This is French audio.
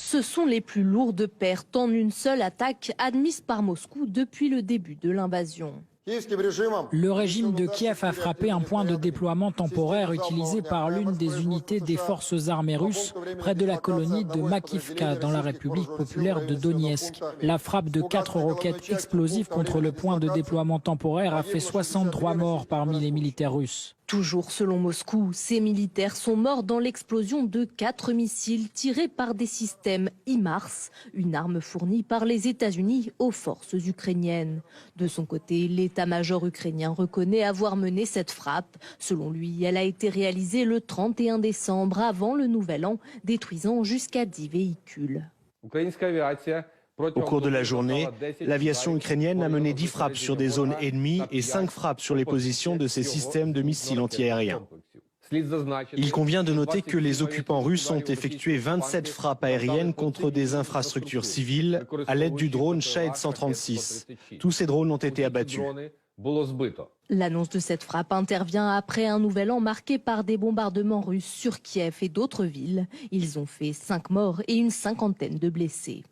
Ce sont les plus lourdes pertes en une seule attaque admise par Moscou depuis le début de l'invasion. Le régime de Kiev a frappé un point de déploiement temporaire utilisé par l'une des unités des forces armées russes près de la colonie de Makivka dans la République populaire de Donetsk. La frappe de 4 roquettes explosives contre le point de déploiement temporaire a fait 63 morts parmi les militaires russes. Toujours selon Moscou, ces militaires sont morts dans l'explosion de 4 missiles tirés par des systèmes HIMARS, une arme fournie par les États-Unis aux forces ukrainiennes. De son côté, l'état-major ukrainien reconnaît avoir mené cette frappe. Selon lui, elle a été réalisée le 31 décembre avant le Nouvel An, détruisant jusqu'à 10 véhicules. Au cours de la journée, l'aviation ukrainienne a mené 10 frappes sur des zones ennemies et 5 frappes sur les positions de ses systèmes de missiles antiaériens. Il convient de noter que les occupants russes ont effectué 27 frappes aériennes contre des infrastructures civiles à l'aide du drone Shahed 136. Tous ces drones ont été abattus. L'annonce de cette frappe intervient après un nouvel an marqué par des bombardements russes sur Kiev et d'autres villes. Ils ont fait 5 morts et une cinquantaine de blessés.